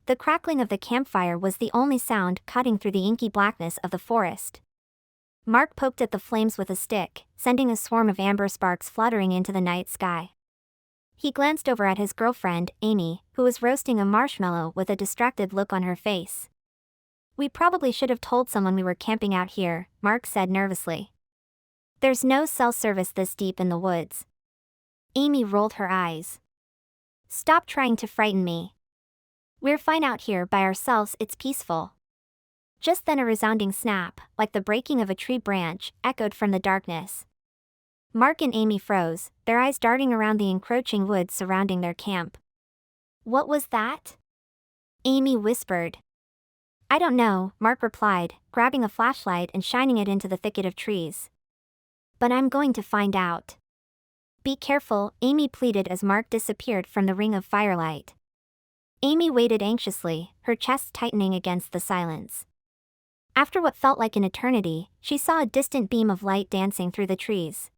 The crackling of the campfire was the only sound cutting through the inky blackness of the forest. Mark poked at the flames with a stick, sending a swarm of amber sparks fluttering into the night sky. He glanced over at his girlfriend, Amy, who was roasting a marshmallow with a distracted look on her face. "We probably should have told someone we were camping out here," Mark said nervously. "There's no cell service this deep in the woods." Amy rolled her eyes. "Stop trying to frighten me. We're fine out here by ourselves, it's peaceful." Just then a resounding snap, like the breaking of a tree branch, echoed from the darkness. Mark and Amy froze, their eyes darting around the encroaching woods surrounding their camp. "What was that?" Amy whispered. "I don't know," Mark replied, grabbing a flashlight and shining it into the thicket of trees. "But I'm going to find out." "Be careful," Amy pleaded as Mark disappeared from the ring of firelight. Amy waited anxiously, her chest tightening against the silence. After what felt like an eternity, she saw a distant beam of light dancing through the trees.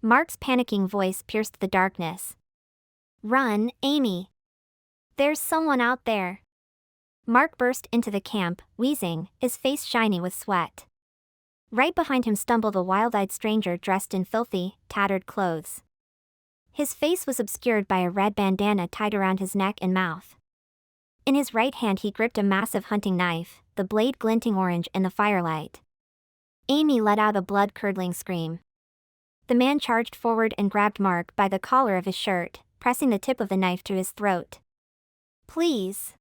Mark's panicking voice pierced the darkness. "Run, Amy! There's someone out there!" Mark burst into the camp, wheezing, his face shiny with sweat. Right behind him stumbled a wild-eyed stranger dressed in filthy, tattered clothes. His face was obscured by a red bandana tied around his neck and mouth. In his right hand he gripped a massive hunting knife, the blade glinting orange in the firelight. Amy let out a blood-curdling scream. The man charged forward and grabbed Mark by the collar of his shirt, pressing the tip of the knife to his throat. "Please,"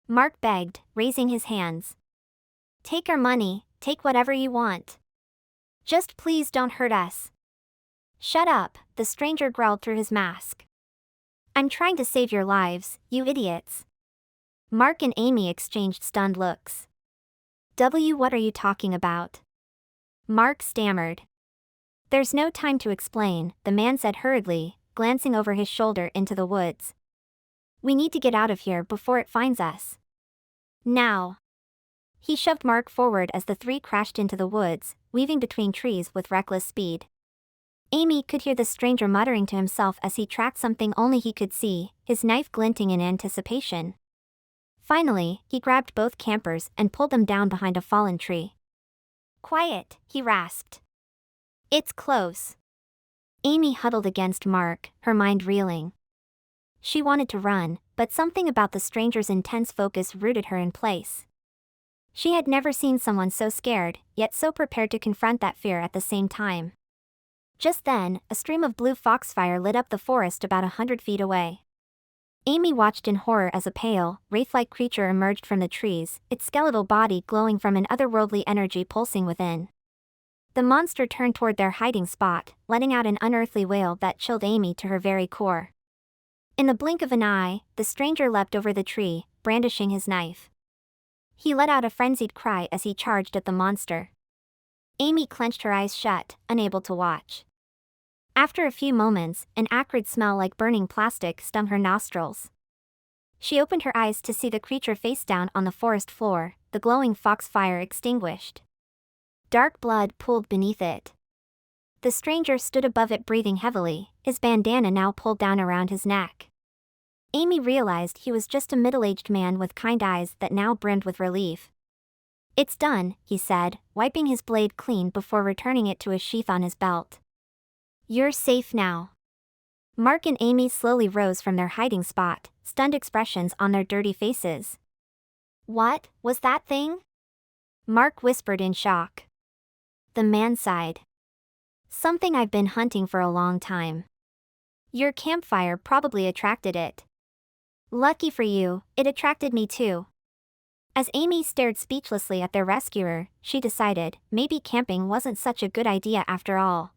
Mark begged, raising his hands. "Take our money, take whatever you want. Just please don't hurt us." "Shut up," the stranger growled through his mask. "I'm trying to save your lives, you idiots." Mark and Amy exchanged stunned looks. What are you talking about?" Mark stammered. "There's no time to explain," the man said hurriedly, glancing over his shoulder into the woods. "We need to get out of here before it finds us. Now." He shoved Mark forward as the three crashed into the woods, weaving between trees with reckless speed. Amy could hear the stranger muttering to himself as he tracked something only he could see, his knife glinting in anticipation. Finally, he grabbed both campers and pulled them down behind a fallen tree. "Quiet," he rasped. "It's close." Amy huddled against Mark, her mind reeling. She wanted to run, but something about the stranger's intense focus rooted her in place. She had never seen someone so scared, yet so prepared to confront that fear at the same time. Just then, a stream of blue foxfire lit up the forest about 100 feet away. Amy watched in horror as a pale, wraith-like creature emerged from the trees, its skeletal body glowing from an otherworldly energy pulsing within. The monster turned toward their hiding spot, letting out an unearthly wail that chilled Amy to her very core. In the blink of an eye, the stranger leapt over the tree, brandishing his knife. He let out a frenzied cry as he charged at the monster. Amy clenched her eyes shut, unable to watch. After a few moments, an acrid smell like burning plastic stung her nostrils. She opened her eyes to see the creature face down on the forest floor, the glowing foxfire extinguished. Dark blood pooled beneath it. The stranger stood above it breathing heavily, his bandana now pulled down around his neck. Amy realized he was just a middle-aged man with kind eyes that now brimmed with relief. "It's done," he said, wiping his blade clean before returning it to a sheath on his belt. "You're safe now." Mark and Amy slowly rose from their hiding spot, stunned expressions on their dirty faces. "What was that thing?" Mark whispered in shock. The man sighed. "Something I've been hunting for a long time. Your campfire probably attracted it." "Lucky for you, it attracted me too." As Amy stared speechlessly at their rescuer, she decided maybe camping wasn't such a good idea after all.